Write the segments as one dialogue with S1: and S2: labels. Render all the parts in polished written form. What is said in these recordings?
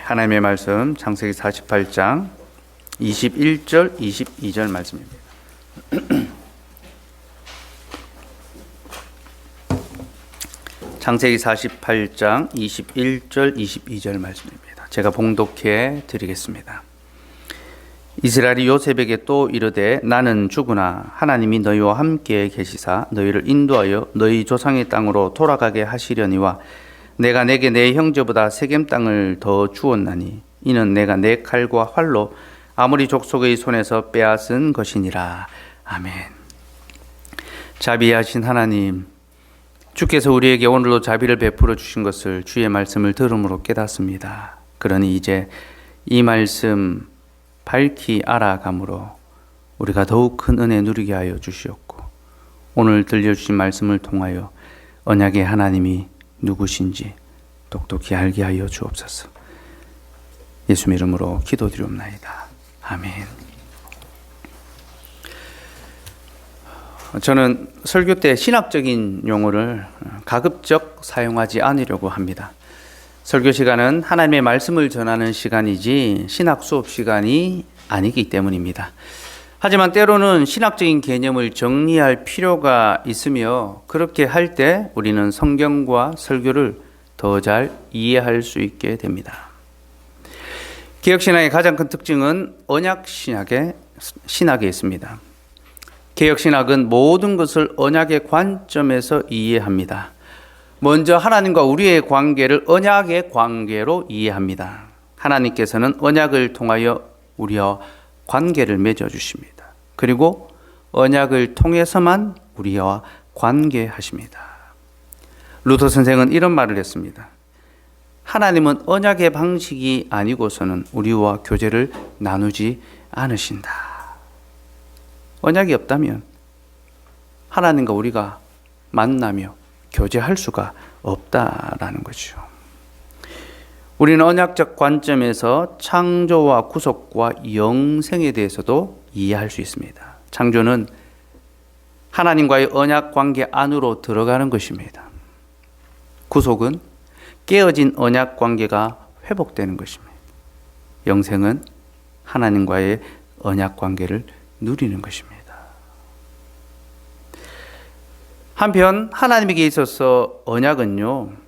S1: 하나님의 말씀 창세기 48장 21절 22절 말씀입니다. 창세기 48장 21절 22절 말씀입니다. 제가 봉독해 드리겠습니다. 이스라엘이 요셉에게 또 이르되 나는 죽으나 하나님이 너희와 함께 계시사 너희를 인도하여 너희 조상의 땅으로 돌아가게 하시려니와 내가 내게 내 형제보다 세겜 땅을 더 주었나니 이는 내가 내 칼과 활로 아모리 족속의 손에서 빼앗은 것이니라. 아멘. 자비하신 하나님, 주께서 우리에게 오늘도 자비를 베풀어 주신 것을 주의 말씀을 들음으로 깨닫습니다. 그러니 이제 이 말씀 밝히 알아감으로 우리가 더욱 큰 은혜 누리게 하여 주시옵고 오늘 들려주신 말씀을 통하여 언약의 하나님이 누구신지 똑똑히 알게 하여 주옵소서. 예수님 이름으로 기도드리옵나이다. 아멘. 저는 설교 때 신학적인 용어를 가급적 사용하지 않으려고 합니다. 설교 시간은 하나님의 말씀을 전하는 시간이지 신학 수업 시간이 아니기 때문입니다. 하지만 때로는 신학적인 개념을 정리할 필요가 있으며 그렇게 할 때 우리는 성경과 설교를 더 잘 이해할 수 있게 됩니다. 개혁신학의 가장 큰 특징은 언약신학에 있습니다. 개혁신학은 모든 것을 언약의 관점에서 이해합니다. 먼저 하나님과 우리의 관계를 언약의 관계로 이해합니다. 하나님께서는 언약을 통하여 우리와 관계를 맺어주십니다. 그리고 언약을 통해서만 우리와 관계하십니다. 루터 선생은 이런 말을 했습니다. 하나님은 언약의 방식이 아니고서는 우리와 교제를 나누지 않으신다. 언약이 없다면 하나님과 우리가 만나며 교제할 수가 없다라는 거죠. 우리는 언약적 관점에서 창조와 구속과 영생에 대해서도 이해할 수 있습니다. 창조는 하나님과의 언약 관계 안으로 들어가는 것입니다. 구속은 깨어진 언약 관계가 회복되는 것입니다. 영생은 하나님과의 언약 관계를 누리는 것입니다. 한편 하나님에게 있어서 언약은요,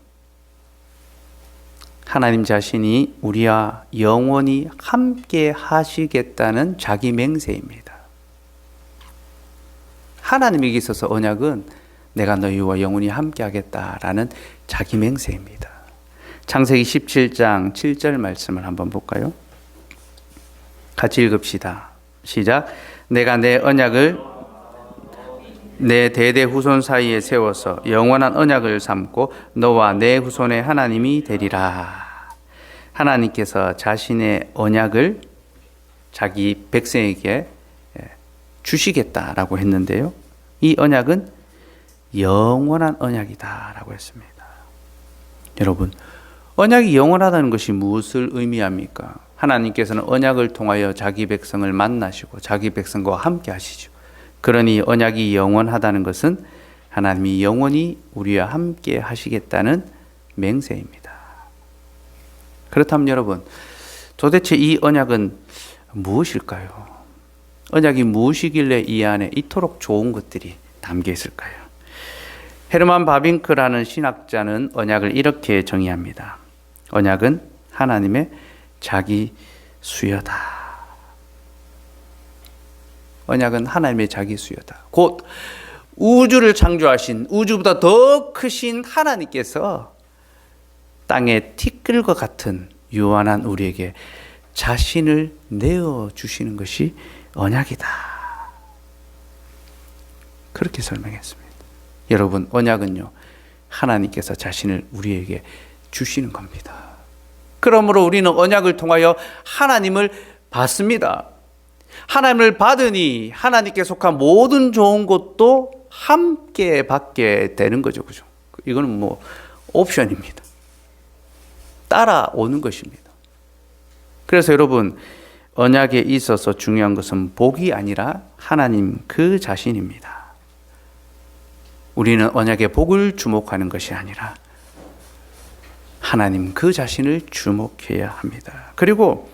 S1: 하나님 자신이 우리와 영원히 함께 하시겠다는 자기 맹세입니다. 하나님에게 있어서 언약은 내가 너희와 영원히 함께 하겠다라는 자기 맹세입니다. 창세기 17장 7절 말씀을 한번 볼까요? 같이 읽읍시다. 시작. 내가 내 언약을 내 대대 후손 사이에 세워서 영원한 언약을 삼고 너와 내 후손의 하나님이 되리라. 하나님께서 자신의 언약을 자기 백성에게 주시겠다라고 했는데요. 이 언약은 영원한 언약이다라고 했습니다. 여러분, 언약이 영원하다는 것이 무엇을 의미합니까? 하나님께서는 언약을 통하여 자기 백성을 만나시고 자기 백성과 함께 하시죠. 그러니 언약이 영원하다는 것은 하나님이 영원히 우리와 함께 하시겠다는 맹세입니다. 그렇다면 여러분, 도대체 이 언약은 무엇일까요? 언약이 무엇이길래 이 안에 이토록 좋은 것들이 담겨 있을까요? 헤르만 바빙크라는 신학자는 언약을 이렇게 정의합니다. 언약은 하나님의 자기 수여다. 언약은 하나님의 자기 수여다. 곧 우주를 창조하신 우주보다 더 크신 하나님께서 땅에 티끌과 같은 유한한 우리에게 자신을 내어주시는 것이 언약이다. 그렇게 설명했습니다. 여러분, 언약은요, 하나님께서 자신을 우리에게 주시는 겁니다. 그러므로 우리는 언약을 통하여 하나님을 받습니다. 하나님을 받으니 하나님께 속한 모든 좋은 것도 함께 받게 되는 거죠. 그죠? 이거는 뭐 옵션입니다. 따라오는 것입니다. 그래서 여러분, 언약에 있어서 중요한 것은 복이 아니라 하나님 그 자신입니다. 우리는 언약의 복을 주목하는 것이 아니라 하나님 그 자신을 주목해야 합니다. 그리고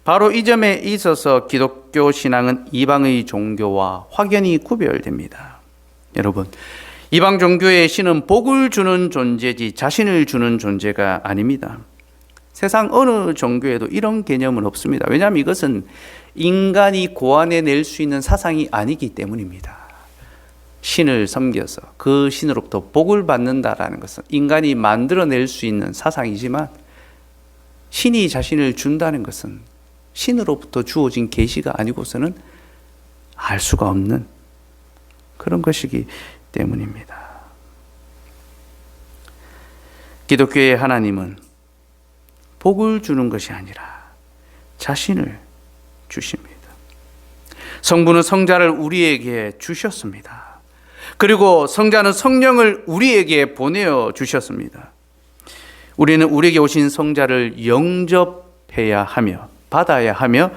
S1: 바로 이 점에 있어서 기독교 신앙은 이방의 종교와 확연히 구별됩니다. 여러분, 이방 종교의 신은 복을 주는 존재지 자신을 주는 존재가 아닙니다. 세상 어느 종교에도 이런 개념은 없습니다. 왜냐하면 이것은 인간이 고안해낼 수 있는 사상이 아니기 때문입니다. 신을 섬겨서 그 신으로부터 복을 받는다라는 것은 인간이 만들어낼 수 있는 사상이지만, 신이 자신을 준다는 것은 신으로부터 주어진 계시가 아니고서는 알 수가 없는 그런 것이기 때문입니다. 기독교의 하나님은 복을 주는 것이 아니라 자신을 주십니다. 성부는 성자를 우리에게 주셨습니다. 그리고 성자는 성령을 우리에게 보내어 주셨습니다. 우리는 우리에게 오신 성자를 영접해야 하며 받아야 하며,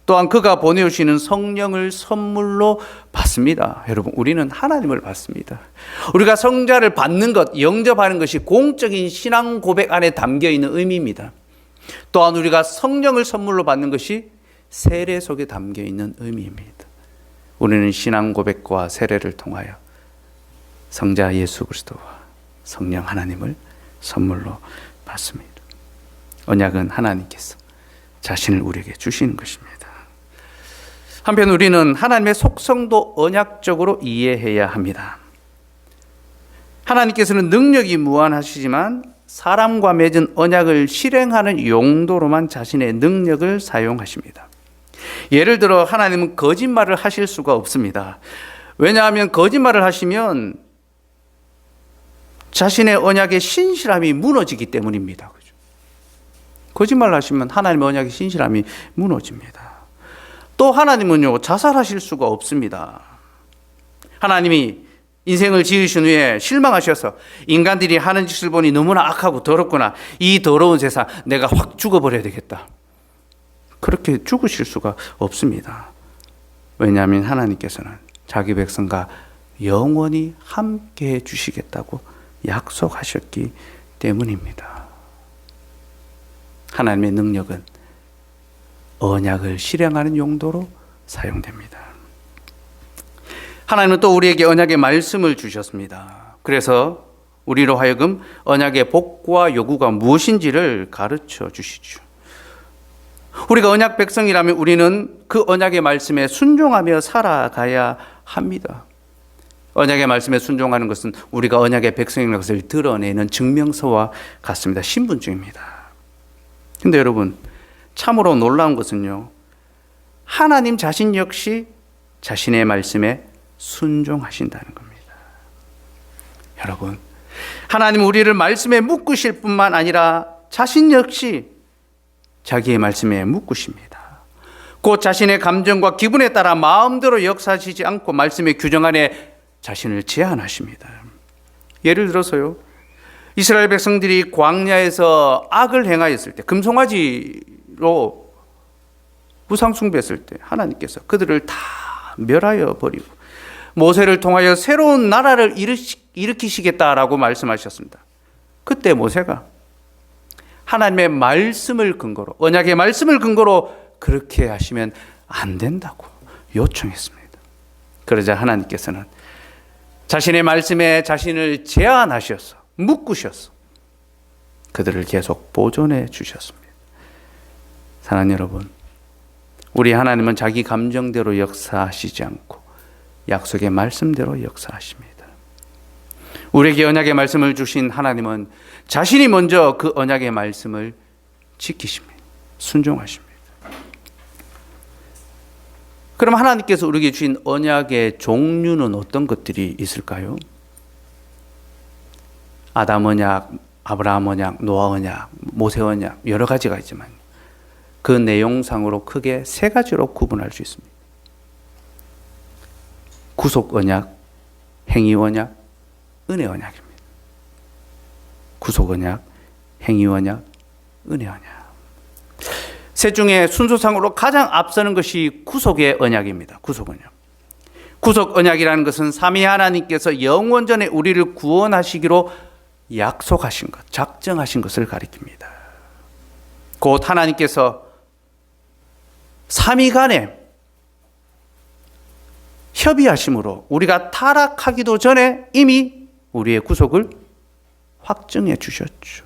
S1: 또한 그가 보내주시는 성령을 선물로 받습니다. 여러분, 우리는 하나님을 받습니다. 우리가 성자를 받는 것, 영접하는 것이 공적인 신앙 고백 안에 담겨 있는 의미입니다. 또한 우리가 성령을 선물로 받는 것이 세례 속에 담겨 있는 의미입니다. 우리는 신앙 고백과 세례를 통하여 성자 예수 그리스도와 성령 하나님을 선물로 받습니다. 언약은 하나님께서 자신을 우리에게 주시는 것입니다. 한편 우리는 하나님의 속성도 언약적으로 이해해야 합니다. 하나님께서는 능력이 무한하시지만 사람과 맺은 언약을 실행하는 용도로만 자신의 능력을 사용하십니다. 예를 들어 하나님은 거짓말을 하실 수가 없습니다. 왜냐하면 거짓말을 하시면 자신의 언약의 신실함이 무너지기 때문입니다. 그죠? 거짓말을 하시면 하나님의 언약의 신실함이 무너집니다. 또 하나님은요, 자살하실 수가 없습니다. 하나님이 인생을 지으신 후에 실망하셔서 인간들이 하는 짓을 보니 너무나 악하고 더럽구나, 이 더러운 세상 내가 확 죽어버려야 되겠다, 그렇게 죽으실 수가 없습니다. 왜냐하면 하나님께서는 자기 백성과 영원히 함께 해 주시겠다고 약속하셨기 때문입니다. 하나님의 능력은 언약을 실행하는 용도로 사용됩니다. 하나님은 또 우리에게 언약의 말씀을 주셨습니다. 그래서 우리로 하여금 언약의 복과 요구가 무엇인지를 가르쳐 주시죠. 우리가 언약 백성이라면 우리는 그 언약의 말씀에 순종하며 살아가야 합니다. 언약의 말씀에 순종하는 것은 우리가 언약의 백성이라는 것을 드러내는 증명서와 같습니다. 신분증입니다. 근데 여러분, 참으로 놀라운 것은요, 하나님 자신 역시 자신의 말씀에 순종하신다는 겁니다. 여러분, 하나님 우리를 말씀에 묶으실 뿐만 아니라 자신 역시 자기의 말씀에 묶으십니다. 곧 자신의 감정과 기분에 따라 마음대로 역사하시지 않고 말씀의 규정 안에 자신을 제한하십니다. 예를 들어서요, 이스라엘 백성들이 광야에서 악을 행하였을 때, 금송아지로 우상 숭배했을 때 하나님께서 그들을 다 멸하여 버리고 모세를 통하여 새로운 나라를 일으키시겠다라고 말씀하셨습니다. 그때 모세가 하나님의 말씀을 근거로, 언약의 말씀을 근거로 그렇게 하시면 안 된다고 요청했습니다. 그러자 하나님께서는 자신의 말씀에 자신을 제한하셔서 묶으셔서 그들을 계속 보존해 주셨습니다. 사랑하는 여러분, 우리 하나님은 자기 감정대로 역사하시지 않고 약속의 말씀대로 역사하십니다. 우리에게 언약의 말씀을 주신 하나님은 자신이 먼저 그 언약의 말씀을 지키십니다. 순종하십니다. 그럼 하나님께서 우리에게 주신 언약의 종류는 어떤 것들이 있을까요? 아담 언약, 아브라함 언약, 노아 언약, 모세 언약, 여러 가지가 있지만 그 내용상으로 크게 세 가지로 구분할 수 있습니다. 구속 언약, 행위 언약, 은혜 언약입니다. 구속 언약, 행위 언약, 은혜 언약. 셋 중에 순서상으로 가장 앞서는 것이 구속의 언약입니다. 구속 언약. 구속 언약이라는 것은 삼위 하나님께서 영원전에 우리를 구원하시기로 약속하신 것, 작정하신 것을 가리킵니다. 곧 하나님께서 삼위 간에 협의하심으로 우리가 타락하기도 전에 이미 우리의 구속을 확정해 주셨죠.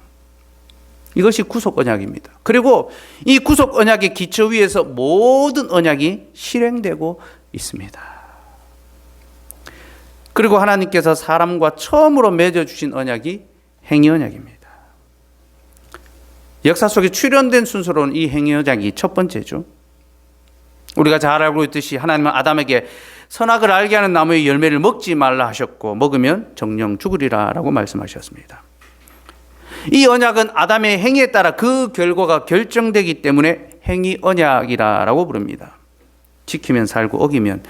S1: 이것이 구속 언약입니다. 그리고 이 구속 언약의 기초 위에서 모든 언약이 실행되고 있습니다. 그리고 하나님께서 사람과 처음으로 맺어주신 언약이 행위 언약입니다. 역사 속에 출현된 순서로는 이 행위 언약이 첫 번째죠. 우리가 잘 알고 있듯이 하나님은 아담에게 선악을 알게 하는 나무의 열매를 먹지 말라 하셨고 먹으면 정령 죽으리라 라고 말씀하셨습니다. 이 언약은 아담의 행위에 따라 그 결과가 결정되기 때문에 행위 언약이라고 부릅니다. 지키면 살고 어기면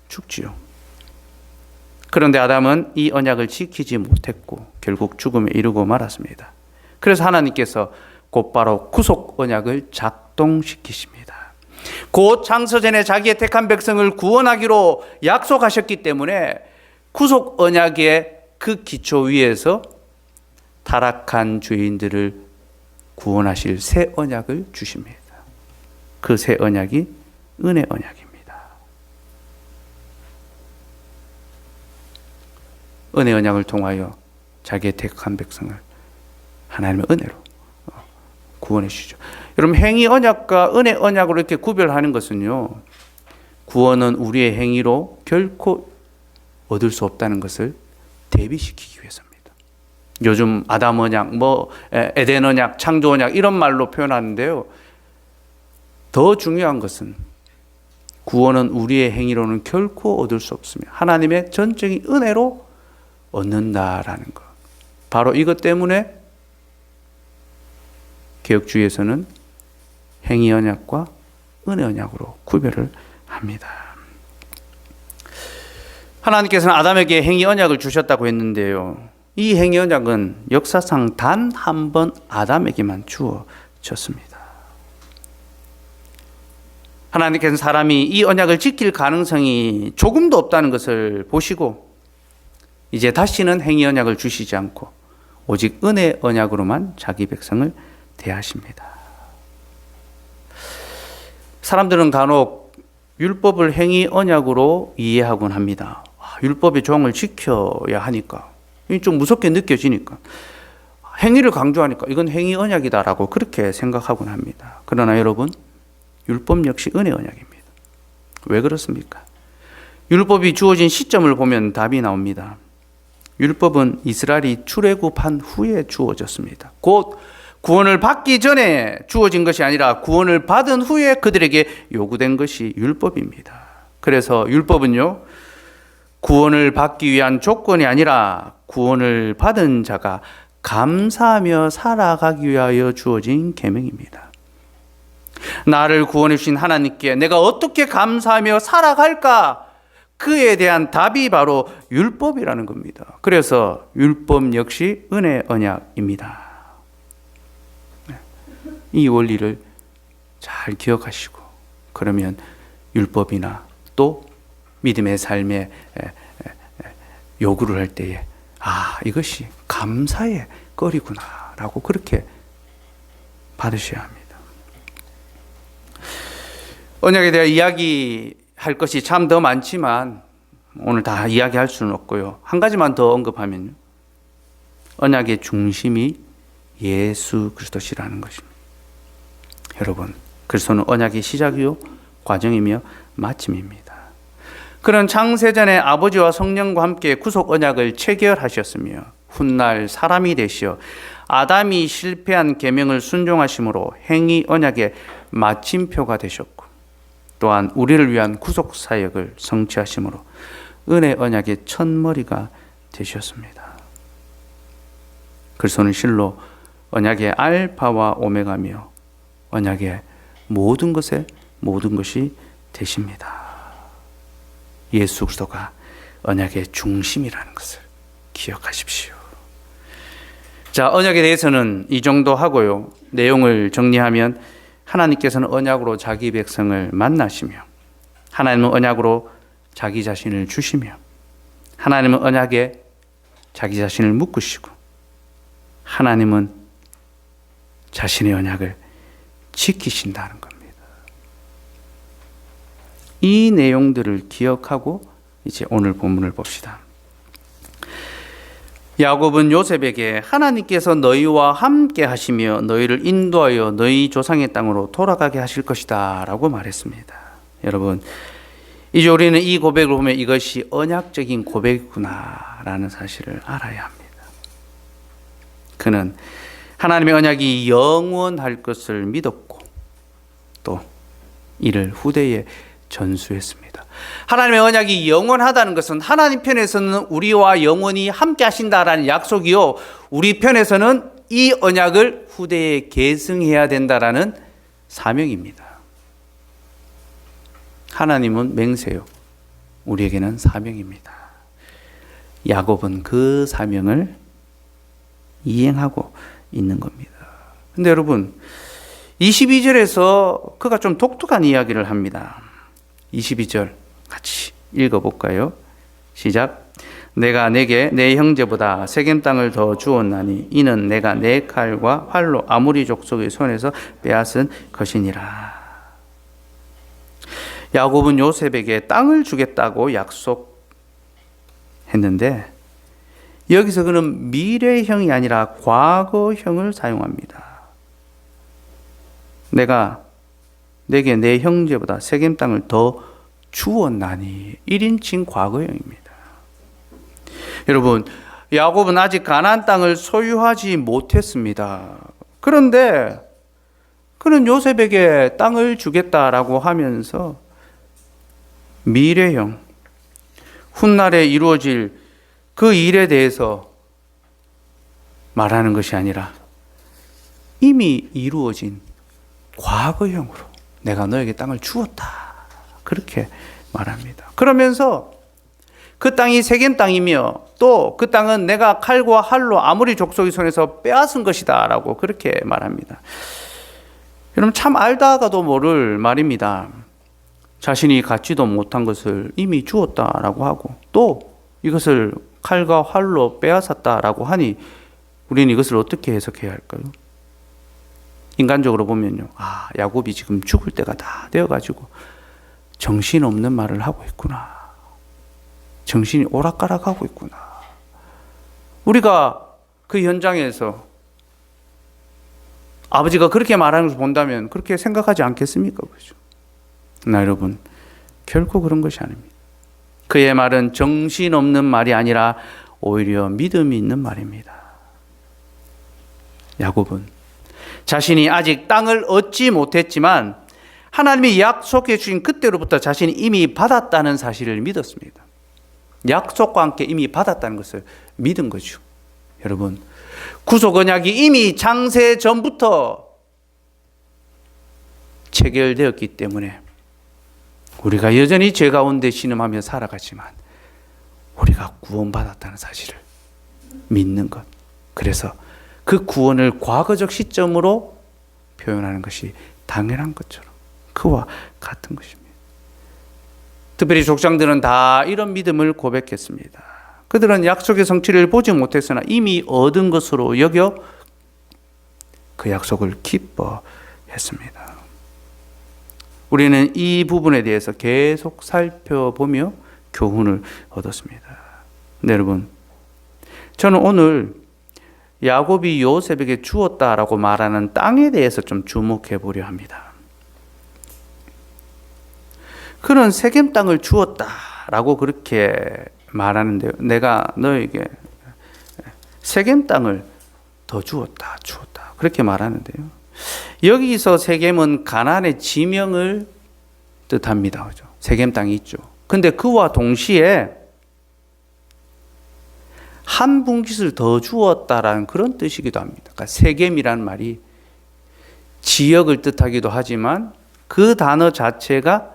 S1: 죽지요. 그런데 아담은 이 언약을 지키지 못했고 결국 죽음에 이르고 말았습니다. 그래서 하나님께서 곧바로 구속 언약을 작동시키십니다. 곧 창세전에 자기의 택한 백성을 구원하기로 약속하셨기 때문에 구속 언약의 그 기초 위에서 타락한 죄인들을 구원하실 새 언약을 주십니다. 그 새 언약이 은혜 언약입니다. 은혜 언약을 통하여 자기의 택한 백성을 하나님의 은혜로 구원해 주시죠. 여러분, 행위 언약과 은혜 언약으로 이렇게 구별하는 것은요, 구원은 우리의 행위로 결코 얻을 수 없다는 것을 대비시키기 위해서입니다. 요즘 아담 언약, 에덴 언약, 창조 언약 이런 말로 표현하는데요. 더 중요한 것은 구원은 우리의 행위로는 결코 얻을 수 없으며 하나님의 전적인 은혜로 얻는다라는 것. 바로 이것 때문에 개혁주의에서는 행위 언약과 은혜 언약으로 구별을 합니다. 하나님께서는 아담에게 행위 언약을 주셨다고 했는데요. 이 행위 언약은 역사상 단 한 번 아담에게만 주어졌습니다. 하나님께서는 사람이 이 언약을 지킬 가능성이 조금도 없다는 것을 보시고 이제 다시는 행위 언약을 주시지 않고 오직 은혜 언약으로만 자기 백성을 대하십니다. 사람들은 간혹 율법을 행위 언약으로 이해하곤 합니다. 율법의 조항을 지켜야 하니까, 좀 무섭게 느껴지니까, 행위를 강조하니까 이건 행위 언약이다라고 그렇게 생각하곤 합니다. 그러나 여러분, 율법 역시 은혜 언약입니다. 왜 그렇습니까? 율법이 주어진 시점을 보면 답이 나옵니다. 율법은 이스라엘이 출애굽한 후에 주어졌습니다. 곧 구원을 받기 전에 주어진 것이 아니라 구원을 받은 후에 그들에게 요구된 것이 율법입니다. 그래서 율법은요, 구원을 받기 위한 조건이 아니라 구원을 받은 자가 감사하며 살아가기 위하여 주어진 계명입니다. 나를 구원해 주신 하나님께 내가 어떻게 감사하며 살아갈까? 그에 대한 답이 바로 율법이라는 겁니다. 그래서 율법 역시 은혜 언약입니다. 이 원리를 잘 기억하시고, 그러면 율법이나 또 믿음의 삶에 요구를 할 때에 이것이 감사의 거리구나 라고 그렇게 받으셔야 합니다. 언약에 대해 이야기할 것이 참 더 많지만 오늘 다 이야기할 수는 없고요. 한 가지만 더 언급하면요, 언약의 중심이 예수 그리스도시라는 것입니다. 여러분, 그리스도는 언약의 시작이요 과정이며 마침입니다. 그는 창세전에 아버지와 성령과 함께 구속 언약을 체결하셨으며 훗날 사람이 되시어 아담이 실패한 계명을 순종하심으로 행위 언약의 마침표가 되셨고, 또한 우리를 위한 구속 사역을 성취하심으로 은혜 언약의 첫머리가 되셨습니다. 그리스도는 실로 언약의 알파와 오메가며 언약의 모든 것이 되십니다. 예수 그리스도가 언약의 중심이라는 것을 기억하십시오. 자, 언약에 대해서는 이 정도 하고요. 내용을 정리하면 하나님께서는 언약으로 자기 백성을 만나시며, 하나님은 언약으로 자기 자신을 주시며, 하나님은 언약에 자기 자신을 묶으시고, 하나님은 자신의 언약을 지키신다는 겁니다. 이 내용들을 기억하고 이제 오늘 본문을 봅시다. 야곱은 요셉에게 하나님께서 너희와 함께 하시며 너희를 인도하여 너희 조상의 땅으로 돌아가게 하실 것이다 라고 말했습니다. 여러분, 이제 우리는 이 고백을 보면 이것이 언약적인 고백이구나 라는 사실을 알아야 합니다. 그는 하나님의 언약이 영원할 것을 믿었고 또 이를 후대에 전수했습니다. 하나님의 언약이 영원하다는 것은 하나님 편에서는 우리와 영원히 함께 하신다라는 약속이요, 우리 편에서는 이 언약을 후대에 계승해야 된다라는 사명입니다. 하나님은 맹세요, 우리에게는 사명입니다. 야곱은 그 사명을 이행하고 있는 겁니다. 근데 여러분, 22절에서 그가 좀 독특한 이야기를 합니다. 22절 같이 읽어볼까요? 시작. 내가 내게 내 형제보다 세겜 땅을 더 주었나니 이는 내가 내 칼과 활로 아모리 족속의 손에서 빼앗은 것이니라. 야곱은 요셉에게 땅을 주겠다고 약속했는데 여기서 그는 미래형이 아니라 과거형을 사용합니다. 내가 내게 내 형제보다 세겜 땅을 더 주었나니 1인칭 과거형입니다. 여러분, 야곱은 아직 가나안 땅을 소유하지 못했습니다. 그런데 그는 요셉에게 땅을 주겠다라고 하면서 미래형, 훗날에 이루어질 그 일에 대해서 말하는 것이 아니라 이미 이루어진 과거형으로 내가 너에게 땅을 주었다, 그렇게 말합니다. 그러면서 그 땅이 세겜 땅이며 또 그 땅은 내가 칼과 활로 아모리 족속의 손에서 빼앗은 것이다 라고 그렇게 말합니다. 여러분, 참 알다가도 모를 말입니다. 자신이 갖지도 못한 것을 이미 주었다라고 하고 또 이것을 칼과 활로 빼앗았다라고 하니 우리는 이것을 어떻게 해석해야 할까요? 인간적으로 보면요, 야곱이 지금 죽을 때가 다 되어가지고 정신없는 말을 하고 있구나, 정신이 오락가락하고 있구나. 우리가 그 현장에서 아버지가 그렇게 말하는 것을 본다면 그렇게 생각하지 않겠습니까? 그렇죠? 나 여러분, 결코 그런 것이 아닙니다. 그의 말은 정신없는 말이 아니라 오히려 믿음이 있는 말입니다. 야곱은 자신이 아직 땅을 얻지 못했지만 하나님이 약속해 주신 그때로부터 자신이 이미 받았다는 사실을 믿었습니다. 약속과 함께 이미 받았다는 것을 믿은 거죠. 여러분, 구속 언약이 이미 창세 전부터 체결되었기 때문에 우리가 여전히 죄 가운데 신음하며 살아가지만 우리가 구원받았다는 사실을 믿는 것, 그래서 그 구원을 과거적 시점으로 표현하는 것이 당연한 것처럼 그와 같은 것입니다. 특별히 족장들은 다 이런 믿음을 고백했습니다. 그들은 약속의 성취를 보지 못했으나 이미 얻은 것으로 여겨 그 약속을 기뻐했습니다. 우리는 이 부분에 대해서 계속 살펴보며 교훈을 얻었습니다. 네, 여러분, 저는 오늘 야곱이 요셉에게 주었다라고 말하는 땅에 대해서 좀 주목해 보려 합니다. 그는 세겜 땅을 주었다라고 그렇게 말하는데요, 내가 너에게 세겜 땅을 더 주었다 그렇게 말하는데요, 여기서 세겜은 가나안의 지명을 뜻합니다. 그죠? 세겜 땅이 있죠. 근데 그와 동시에 한 분깃을 더 주었다라는 그런 뜻이기도 합니다. 그러니까 세겜이라는 말이 지역을 뜻하기도 하지만 그 단어 자체가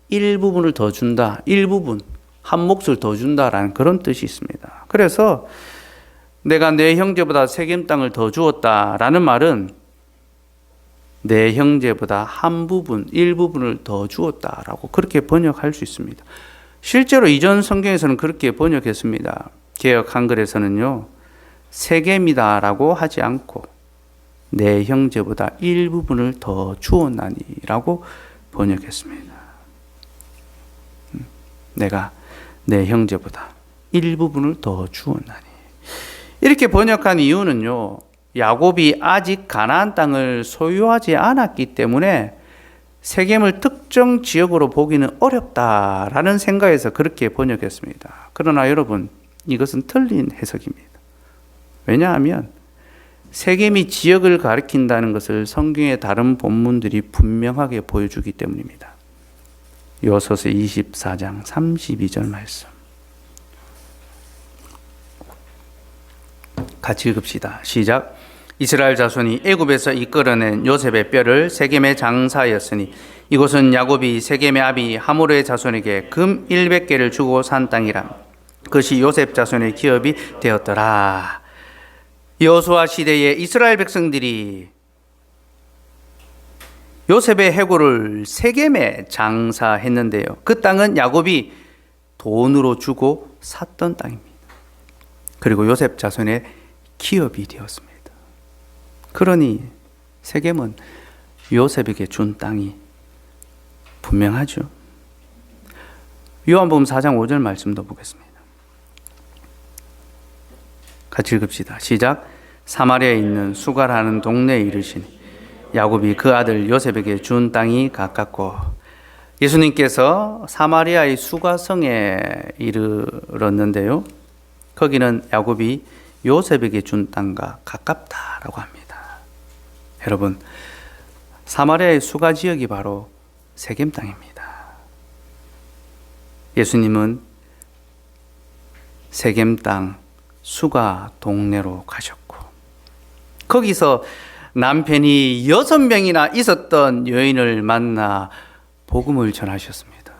S1: 일부분을 더 준다, 일부분, 한 몫을 더 준다라는 그런 뜻이 있습니다. 그래서 내가 내 형제보다 세겜 땅을 더 주었다라는 말은 내 형제보다 한 부분, 일부분을 더 주었다라고 그렇게 번역할 수 있습니다. 실제로 이전 성경에서는 그렇게 번역했습니다. 개역 한글에서는요, 세겜이다라고 하지 않고 내 형제보다 일부분을 더 주었나니라고 번역했습니다. 내가 내 형제보다 일부분을 더 주었나니. 이렇게 번역한 이유는요, 야곱이 아직 가나안 땅을 소유하지 않았기 때문에 세겜을 특정 지역으로 보기는 어렵다라는 생각에서 그렇게 번역했습니다. 그러나 여러분, 이것은 틀린 해석입니다. 왜냐하면 세겜이 지역을 가리킨다는 것을 성경의 다른 본문들이 분명하게 보여주기 때문입니다. 여호수아 24장 32절 말씀 같이 읽읍시다. 시작. 이스라엘 자손이 애굽에서 이끌어낸 요셉의 뼈를 세겜에 장사하였으니 이곳은 야곱이 세겜의 아비 하모르의 자손에게 금 100개를 주고 산 땅이라. 그것이 요셉 자손의 기업이 되었더라. 여호수아 시대에 이스라엘 백성들이 요셉의 해골을 세겜에 장사했는데요. 그 땅은 야곱이 돈으로 주고 샀던 땅입니다. 그리고 요셉 자손의 기업이 되었습니다. 그러니 세겜은 요셉에게 준 땅이 분명하죠. 요한복음 4장 5절 말씀도 보겠습니다. 같이 읽읍시다. 시작. 사마리아에 있는 수가라는 동네에 이르시니 야곱이 그 아들 요셉에게 준 땅이 가깝고. 예수님께서 사마리아의 수가성에 이르렀는데요, 거기는 야곱이 요셉에게 준 땅과 가깝다라고 합니다. 여러분, 사마리아의 수가 지역이 바로 세겜 땅입니다. 예수님은 세겜 땅 수가 동네로 가셨고, 거기서 남편이 6명이나 있었던 여인을 만나 복음을 전하셨습니다.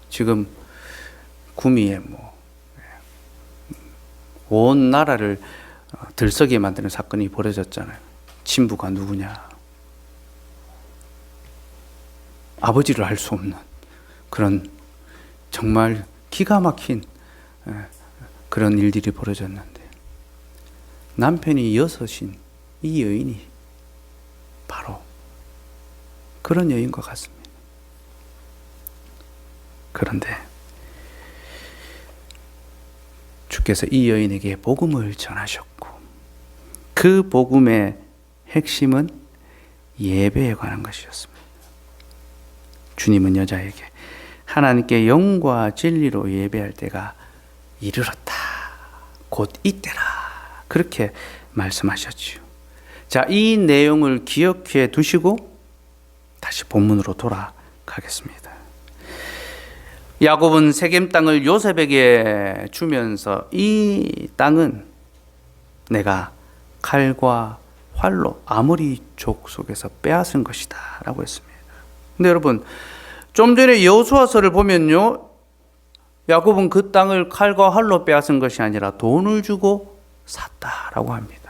S1: 지금 구미에 온 나라를 들썩이게 만드는 사건이 벌어졌잖아요. 친부가 누구냐? 아버지를 알 수 없는 그런 정말 기가 막힌 그런 일들이 벌어졌는데, 남편이 6인 이 여인이 바로 그런 여인과 같습니다. 그런데 주께서 이 여인에게 복음을 전하셨고, 그 복음의 핵심은 예배에 관한 것이었습니다. 주님은 여자에게 하나님께 영과 진리로 예배할 때가 이르렀다, 곧 이때라, 그렇게 말씀하셨지요. 자, 이 내용을 기억해 두시고 다시 본문으로 돌아가겠습니다. 야곱은 세겜 땅을 요셉에게 주면서 이 땅은 내가 칼과 활로 아모리 족속에서 빼앗은 것이다 라고 했습니다. 근데 여러분, 좀 전에 여호수아서를 보면요, 야곱은 그 땅을 칼과 활로 빼앗은 것이 아니라 돈을 주고 샀다라고 합니다.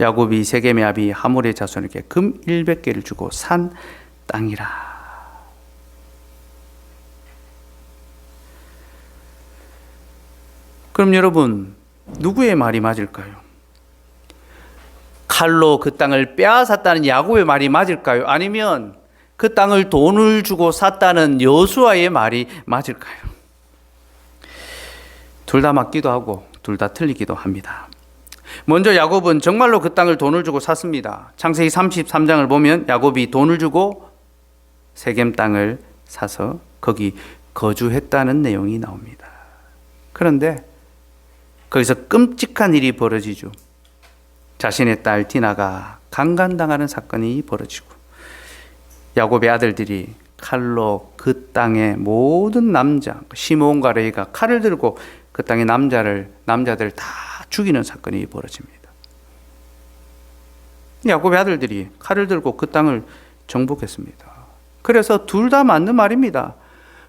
S1: 야곱이 세겜의 아비 하몰의 자손에게 금 100개를 주고 산 땅이라. 그럼 여러분, 누구의 말이 맞을까요? 칼로 그 땅을 빼앗았다는 야곱의 말이 맞을까요? 아니면 그 땅을 돈을 주고 샀다는 여호수아의 말이 맞을까요? 둘 다 맞기도 하고 둘 다 틀리기도 합니다. 먼저 야곱은 정말로 그 땅을 돈을 주고 샀습니다. 창세기 33장을 보면 야곱이 돈을 주고 세겜 땅을 사서 거기 거주했다는 내용이 나옵니다. 그런데 거기서 끔찍한 일이 벌어지죠. 자신의 딸 디나가 강간당하는 사건이 벌어지고, 야곱의 아들들이 칼로 그 땅의 모든 남자, 시므온과 레위가 칼을 들고 그 땅의 남자들 다 죽이는 사건이 벌어집니다. 야곱의 아들들이 칼을 들고 그 땅을 정복했습니다. 그래서 둘 다 맞는 말입니다.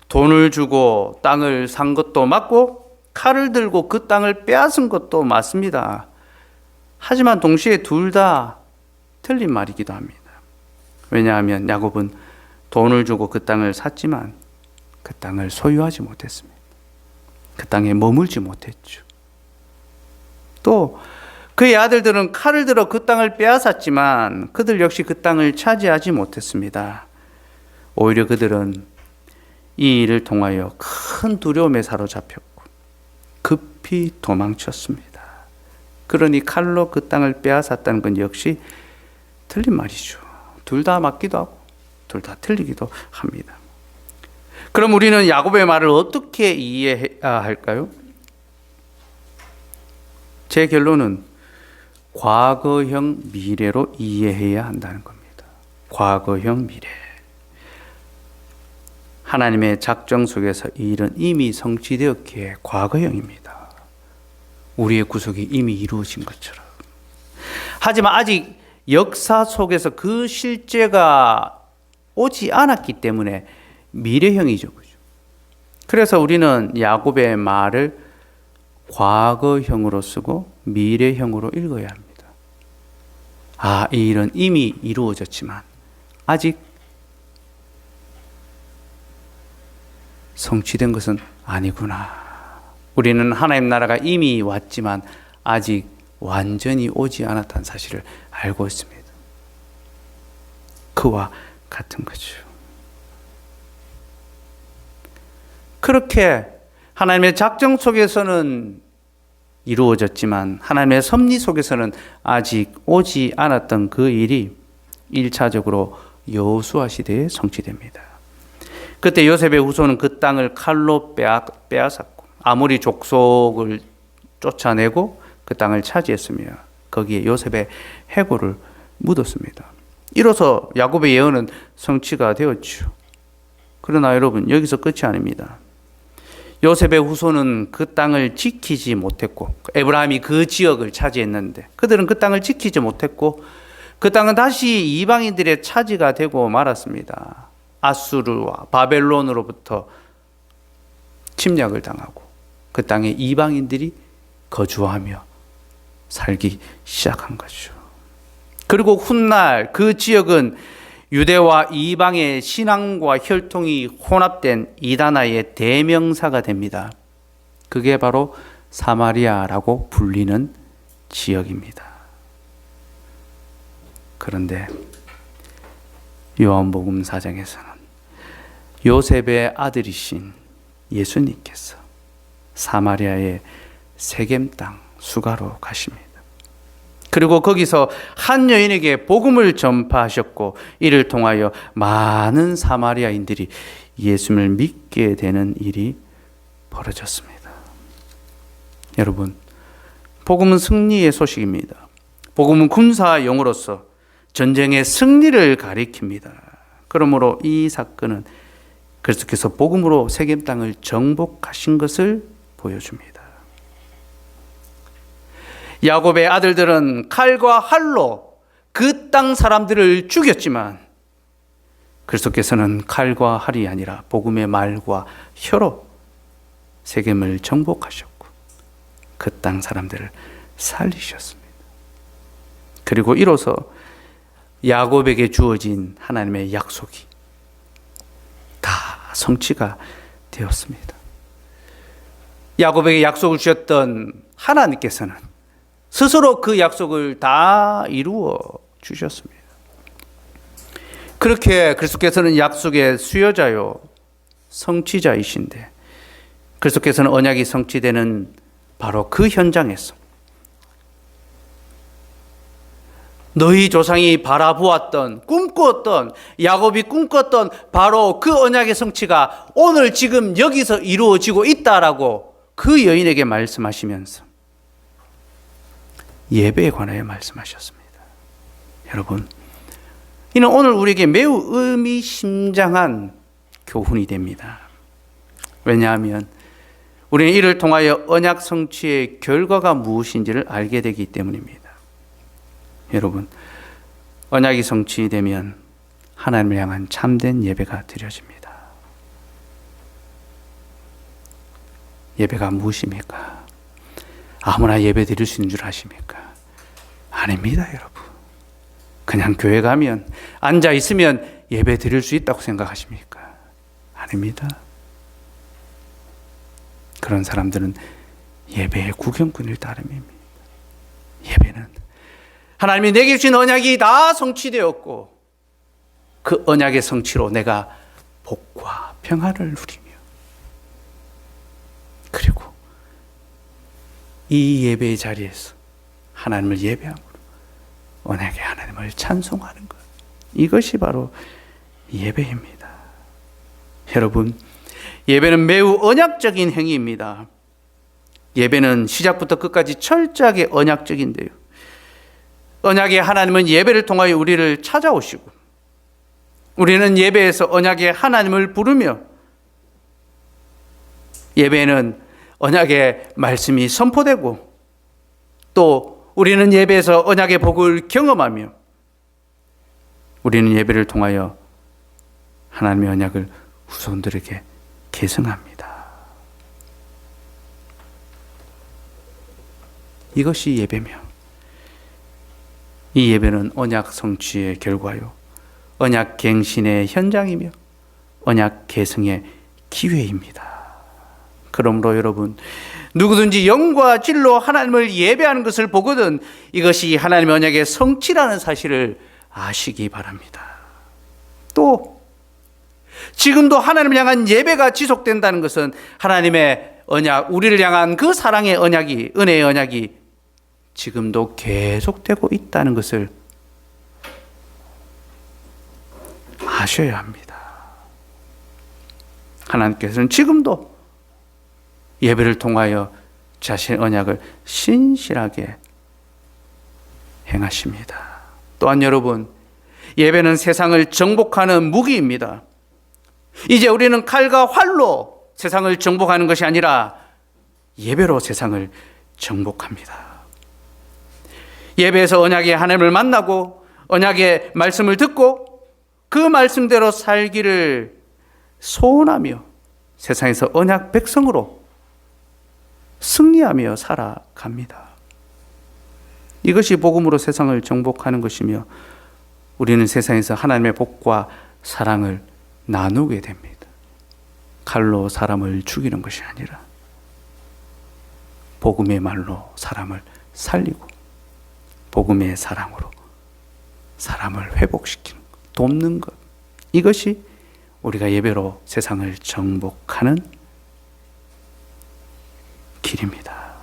S1: 돈을 주고 땅을 산 것도 맞고, 칼을 들고 그 땅을 빼앗은 것도 맞습니다. 하지만 동시에 둘 다 틀린 말이기도 합니다. 왜냐하면 야곱은 돈을 주고 그 땅을 샀지만 그 땅을 소유하지 못했습니다. 그 땅에 머물지 못했죠. 또 그의 아들들은 칼을 들어 그 땅을 빼앗았지만 그들 역시 그 땅을 차지하지 못했습니다. 오히려 그들은 이 일을 통하여 큰 두려움에 사로잡혔고 급히 도망쳤습니다. 그러니 칼로 그 땅을 빼앗았다는 건 역시 틀린 말이죠. 둘 다 맞기도 하고 둘 다 틀리기도 합니다. 그럼 우리는 야곱의 말을 어떻게 이해해야 할까요? 제 결론은 과거형 미래로 이해해야 한다는 겁니다. 과거형 미래. 하나님의 작정 속에서 이 일은 이미 성취되었기에 과거형입니다. 우리의 구속이 이미 이루어진 것처럼. 하지만 아직 역사 속에서 그 실제가 오지 않았기 때문에 미래형이죠. 그래서 우리는 야곱의 말을 과거형으로 쓰고 미래형으로 읽어야 합니다. 아, 이 일은 이미 이루어졌지만 아직 성취된 것은 아니구나. 우리는 하나님 나라가 이미 왔지만 아직 완전히 오지 않았다는 사실을 알고 있습니다. 그와 같은 거죠. 그렇게 하나님의 작정 속에서는 이루어졌지만 하나님의 섭리 속에서는 아직 오지 않았던 그 일이 1차적으로 여호수아 시대에 성취됩니다. 그때 요셉의 후손은 그 땅을 칼로 빼앗았고 아모리 족속을 쫓아내고 그 땅을 차지했으며 거기에 요셉의 해골을 묻었습니다. 이로써 야곱의 예언은 성취가 되었죠. 그러나 여러분, 여기서 끝이 아닙니다. 요셉의 후손은 그 땅을 지키지 못했고 에브라임이 그 지역을 차지했는데 그들은 그 땅을 지키지 못했고 그 땅은 다시 이방인들의 차지가 되고 말았습니다. 아수르와 바벨론으로부터 침략을 당하고 그 땅에 이방인들이 거주하며 살기 시작한 거죠. 그리고 훗날 그 지역은 유대와 이방의 신앙과 혈통이 혼합된 이단아의 대명사가 됩니다. 그게 바로 사마리아라고 불리는 지역입니다. 그런데 요한복음 4장에서는 요셉의 아들이신 예수님께서 사마리아의 세겜 땅 수가로 가십니다. 그리고 거기서 한 여인에게 복음을 전파하셨고 이를 통하여 많은 사마리아인들이 예수를 믿게 되는 일이 벌어졌습니다. 여러분, 복음은 승리의 소식입니다. 복음은 군사용어로서 전쟁의 승리를 가리킵니다. 그러므로 이 사건은 그리스도께서 복음으로 세겜 땅을 정복하신 것을 보여줍니다. 야곱의 아들들은 칼과 활로 그 땅 사람들을 죽였지만 그리스도께서는 칼과 활이 아니라 복음의 말과 혀로 세겜을 정복하셨고 그 땅 사람들을 살리셨습니다. 그리고 이로써 야곱에게 주어진 하나님의 약속이 다 성취가 되었습니다. 야곱에게 약속을 주셨던 하나님께서는 스스로 그 약속을 다 이루어 주셨습니다. 그렇게 그리스도께서는 약속의 수여자요 성취자이신데 그리스도께서는 언약이 성취되는 바로 그 현장에서 너희 조상이 바라보았던 꿈꾸었던 야곱이 꿈꿨던 바로 그 언약의 성취가 오늘 지금 여기서 이루어지고 있다라고 그 여인에게 말씀하시면서 예배에 관하여 말씀하셨습니다. 여러분, 이는 오늘 우리에게 매우 의미심장한 교훈이 됩니다. 왜냐하면 우리는 이를 통하여 언약 성취의 결과가 무엇인지를 알게 되기 때문입니다. 여러분, 언약이 성취되면 하나님을 향한 참된 예배가 드려집니다. 예배가 무엇입니까? 아무나 예배 드릴 수 있는 줄 아십니까? 아닙니다, 여러분. 그냥 교회 가면 앉아 있으면 예배 드릴 수 있다고 생각하십니까? 아닙니다. 그런 사람들은 예배의 구경꾼일 따름입니다. 하나님이 내게 주신 언약이 다 성취되었고 그 언약의 성취로 내가 복과 평안을 누리며 그리고 이 예배의 자리에서 하나님을 예배함으로 언약의 하나님을 찬송하는 것, 이것이 바로 예배입니다. 여러분, 예배는 매우 언약적인 행위입니다. 예배는 시작부터 끝까지 철저하게 언약적인데요, 언약의 하나님은 예배를 통하여 우리를 찾아오시고 우리는 예배에서 언약의 하나님을 부르며 예배는 언약의 말씀이 선포되고 또 우리는 예배에서 언약의 복을 경험하며 우리는 예배를 통하여 하나님의 언약을 후손들에게 계승합니다. 이것이 예배며 이 예배는 언약 성취의 결과요, 언약 갱신의 현장이며 언약 계승의 기회입니다. 그러므로 여러분, 누구든지 영과 진로 하나님을 예배하는 것을 보거든 이것이 하나님의 언약의 성취라는 사실을 아시기 바랍니다. 또 지금도 하나님을 향한 예배가 지속된다는 것은 하나님의 언약, 우리를 향한 그 사랑의 언약이, 은혜의 언약이 지금도 계속되고 있다는 것을 아셔야 합니다. 하나님께서는 지금도 예배를 통하여 자신의 언약을 신실하게 행하십니다. 또한 여러분, 예배는 세상을 정복하는 무기입니다. 이제 우리는 칼과 활로 세상을 정복하는 것이 아니라 예배로 세상을 정복합니다. 예배에서 언약의 하나님을 만나고 언약의 말씀을 듣고 그 말씀대로 살기를 소원하며 세상에서 언약 백성으로 승리하며 살아갑니다. 이것이 복음으로 세상을 정복하는 것이며 우리는 세상에서 하나님의 복과 사랑을 나누게 됩니다. 칼로 사람을 죽이는 것이 아니라 복음의 말로 사람을 살리고 복음의 사랑으로 사람을 회복시키는 것, 돕는 것, 이것이 우리가 예배로 세상을 정복하는 길입니다.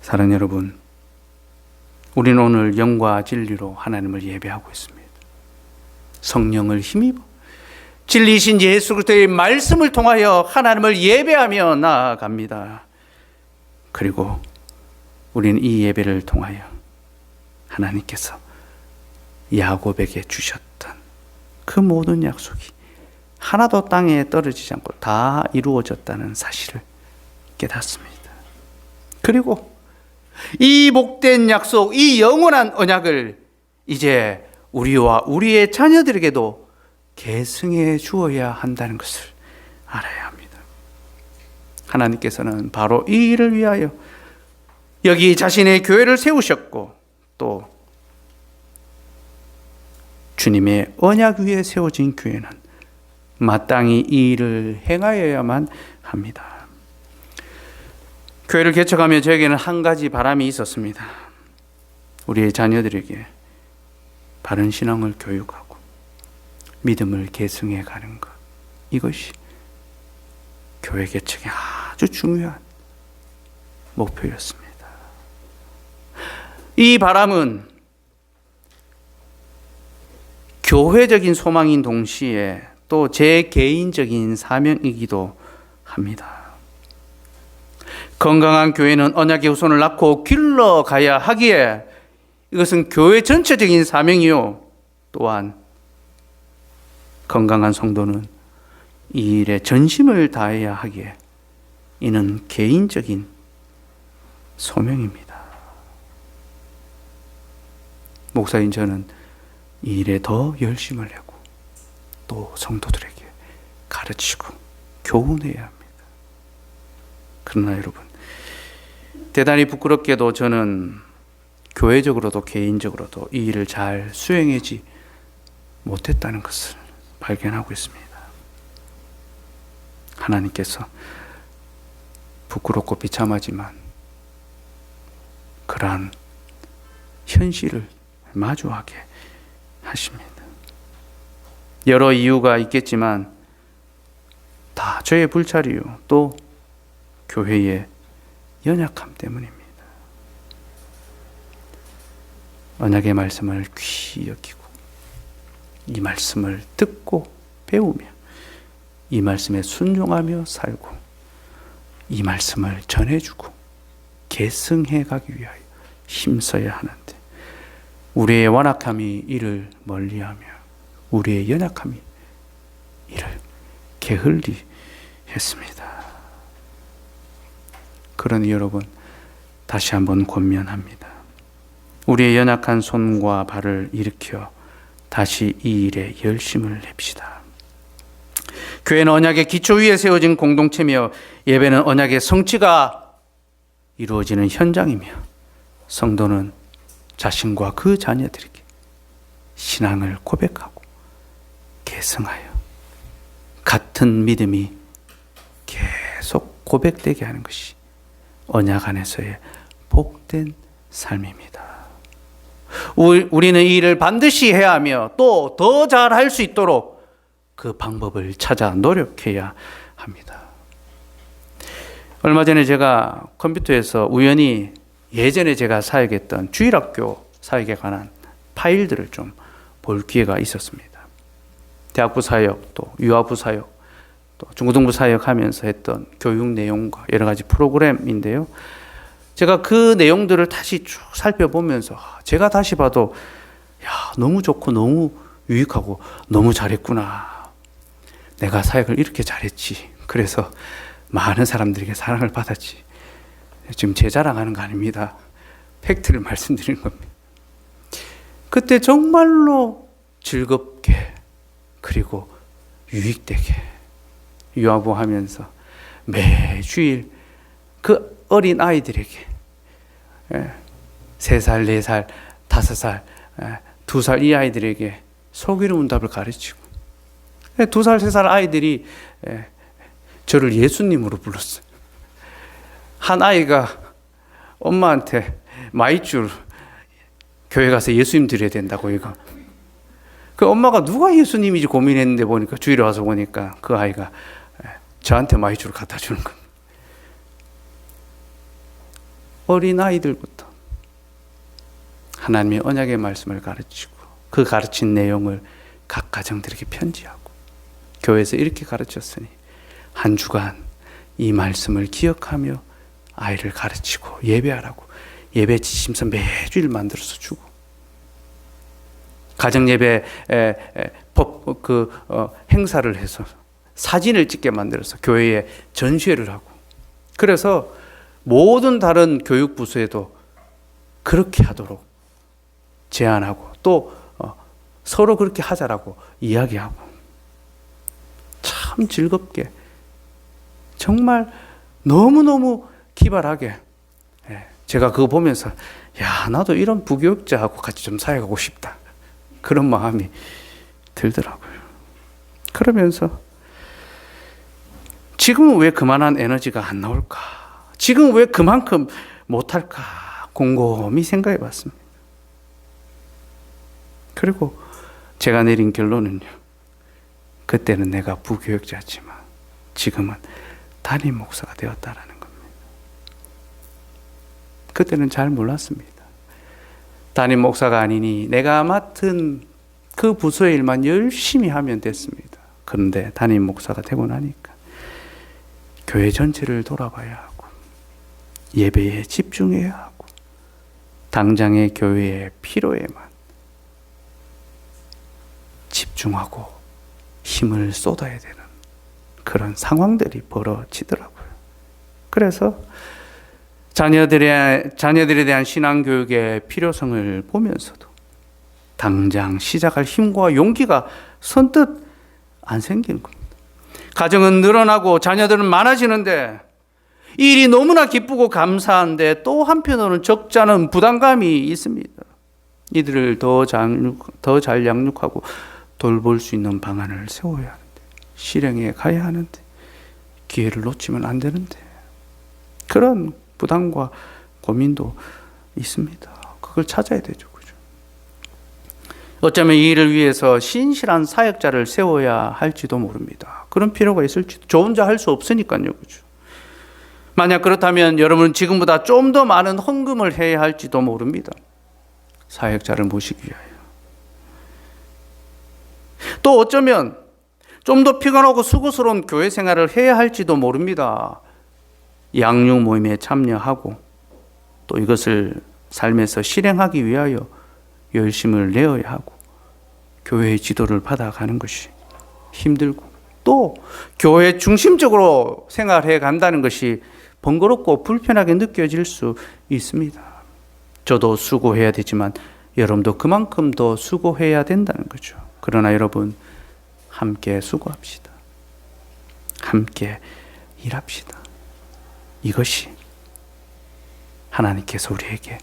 S1: 사랑하는 여러분, 우리는 오늘 영과 진리로 하나님을 예배하고 있습니다. 성령을 힘입어 진리이신 예수 그리스도의 말씀을 통하여 하나님을 예배하며 나아갑니다. 그리고 우리는 이 예배를 통하여 하나님께서 야곱에게 주셨던 그 모든 약속이 하나도 땅에 떨어지지 않고 다 이루어졌다는 사실을 깨닫습니다. 그리고 이 복된 약속, 이 영원한 언약을 이제 우리와 우리의 자녀들에게도 계승해 주어야 한다는 것을 알아야 합니다. 하나님께서는 바로 이 일을 위하여 여기 자신의 교회를 세우셨고 또 주님의 언약 위에 세워진 교회는 마땅히 이 일을 행하여야만 합니다. 교회를 개척하며 저에게는 한 가지 바람이 있었습니다. 우리의 자녀들에게 바른 신앙을 교육하고 믿음을 계승해 가는 것, 이것이 교회 개척의 아주 중요한 목표였습니다. 이 바람은 교회적인 소망인 동시에 또 제 개인적인 사명이기도 합니다. 건강한 교회는 언약의 후손을 낳고 길러가야 하기에 이것은 교회 전체적인 사명이요, 또한 건강한 성도는 이 일에 전심을 다해야 하기에 이는 개인적인 소명입니다. 목사인 저는 이 일에 더 열심을 내고 또 성도들에게 가르치고 교훈해야 합니다. 그러나 여러분, 대단히 부끄럽게도 저는 교회적으로도 개인적으로도 이 일을 잘 수행하지 못했다는 것을 발견하고 있습니다. 하나님께서 부끄럽고 비참하지만 그러한 현실을 마주하게 하십니다. 여러 이유가 있겠지만 다 저의 불찰이요, 또 교회의 연약함 때문입니다. 언약의 말씀을 귀히 여기고 이 말씀을 듣고 배우며 이 말씀에 순종하며 살고 이 말씀을 전해주고 계승해 가기 위하여 힘써야 하는데 우리의 완악함이 이를 멀리하며 우리의 연약함이 이를 게을리 했습니다. 그러니 여러분, 다시 한번 권면합니다. 우리의 연약한 손과 발을 일으켜 다시 이 일에 열심을 냅시다. 교회는 언약의 기초 위에 세워진 공동체며 예배는 언약의 성취가 이루어지는 현장이며 성도는 자신과 그 자녀들에게 신앙을 고백하고 계승하여 같은 믿음이 계속 고백되게 하는 것이 언약 안에서의 복된 삶입니다. 우리는 이 일을 반드시 해야 하며 또 더 잘할 수 있도록 그 방법을 찾아 노력해야 합니다. 얼마 전에 제가 컴퓨터에서 우연히 예전에 제가 사역했던 주일학교 사역에 관한 파일들을 좀 볼 기회가 있었습니다. 대학부 사역, 또 유아부 사역, 또 중고등부 사역하면서 했던 교육 내용과 여러 가지 프로그램인데요. 제가 그 내용들을 다시 쭉 살펴보면서 제가 다시 봐도 너무 좋고 너무 유익하고 너무 잘했구나. 내가 사역을 이렇게 잘했지. 그래서 많은 사람들에게 사랑을 받았지. 지금 제 자랑하는 거 아닙니다. 팩트를 말씀드리는 겁니다. 그때 정말로 즐겁게 그리고 유익되게 유아부 하면서 매주일 그 어린 아이들에게 3살, 4살, 5살, 2살 이 아이들에게 소기름 응답을 가르치고 2살, 3살 아이들이 저를 예수님으로 불렀어요. 한 아이가 엄마한테 마이쮸 교회 가서 예수님 드려야 된다고 이거. 그 엄마가 누가 예수님인지 고민했는데 보니까 주일에 와서 보니까 그 아이가 저한테 마이쮸를 갖다 주는 겁니다. 어린 아이들부터 하나님의 언약의 말씀을 가르치고 그 가르친 내용을 각 가정들에게 편지하고 교회에서 이렇게 가르쳤으니 한 주간 이 말씀을 기억하며 아이를 가르치고 예배하라고 예배 지침서 매주일 만들어서 주고 가정 예배 행사를 해서 사진을 찍게 만들어서 교회에 전시회를 하고 그래서 모든 다른 교육 부서에도 그렇게 하도록 제안하고 또 서로 그렇게 하자라고 이야기하고 참 즐겁게 정말 너무너무 기발하게 제가 그거 보면서 나도 이런 부교육자하고 같이 좀 사역하고 싶다 그런 마음이 들더라고요. 그러면서 지금은 왜 그만한 에너지가 안 나올까? 지금 왜 그만큼 못할까? 곰곰이 생각해 봤습니다. 그리고 제가 내린 결론은요. 그때는 내가 부교육자지만 지금은 담임 목사가 되었다라는 겁니다. 그때는 잘 몰랐습니다. 담임 목사가 아니니 내가 맡은 그 부서의 일만 열심히 하면 됐습니다. 그런데 담임 목사가 되고 나니까 교회 전체를 돌아봐야 하고 예배에 집중해야 하고 당장의 교회의 필요에만 집중하고 힘을 쏟아야 되는 그런 상황들이 벌어지더라고요. 그래서 자녀들에 대한 신앙교육의 필요성을 보면서도 당장 시작할 힘과 용기가 선뜻 안 생기는 겁니다. 가정은 늘어나고 자녀들은 많아지는데 일이 너무나 기쁘고 감사한데 또 한편으로는 적지 않은 부담감이 있습니다. 이들을 더 잘 양육하고 돌볼 수 있는 방안을 세워야 하는데 실행에 가야 하는데 기회를 놓치면 안 되는데 그런 부담과 고민도 있습니다. 그걸 찾아야 되죠. 그죠? 어쩌면 이 일을 위해서 신실한 사역자를 세워야 할지도 모릅니다. 그런 필요가 있을지도. 저 혼자 할 수 없으니까요. 그죠? 만약 그렇다면 여러분은 지금보다 좀 더 많은 헌금을 해야 할지도 모릅니다. 사역자를 모시기 위하여. 또 어쩌면 좀 더 피곤하고 수고스러운 교회 생활을 해야 할지도 모릅니다. 양육 모임에 참여하고 또 이것을 삶에서 실행하기 위하여 열심을 내어야 하고 교회의 지도를 받아가는 것이 힘들고 또 교회 중심적으로 생활해 간다는 것이 번거롭고 불편하게 느껴질 수 있습니다. 저도 수고해야 되지만 여러분도 그만큼 더 수고해야 된다는 거죠. 그러나 여러분 함께 수고합시다. 함께 일합시다. 이것이 하나님께서 우리에게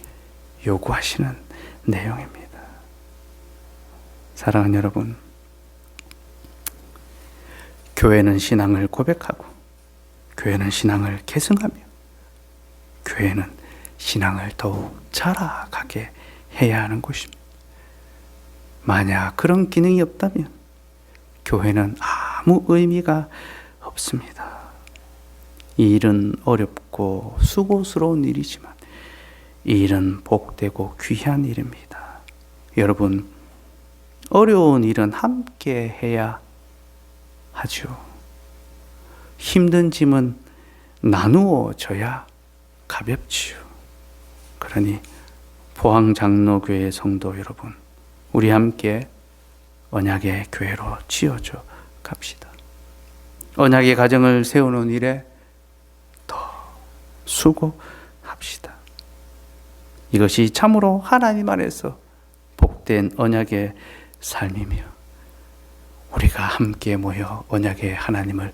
S1: 요구하시는 내용입니다. 사랑하는 여러분, 교회는 신앙을 고백하고 교회는 신앙을 계승하며 교회는 신앙을 더욱 자라가게 해야 하는 곳입니다. 만약 그런 기능이 없다면 교회는 아무 의미가 없습니다. 이 일은 어렵고 수고스러운 일이지만 이 일은 복되고 귀한 일입니다. 여러분, 어려운 일은 함께 해야 하죠. 힘든 짐은 나누어져야 가볍지요. 그러니 포항장로교회 성도 여러분, 우리 함께 언약의 교회로 지어져 갑시다. 언약의 가정을 세우는 일에 더 수고합시다. 이것이 참으로 하나님 안에서 복된 언약의 삶이며 우리가 함께 모여 언약의 하나님을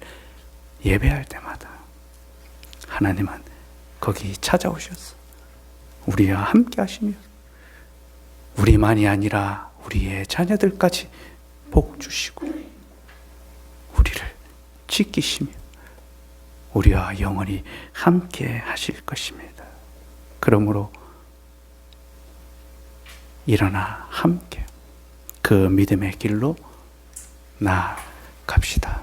S1: 예배할 때마다 하나님은 거기 찾아오셔서 우리와 함께 하시며 우리만이 아니라 우리의 자녀들까지 복 주시고 우리를 지키시며 우리와 영원히 함께 하실 것입니다. 그러므로 일어나 함께 그 믿음의 길로 나아갑시다.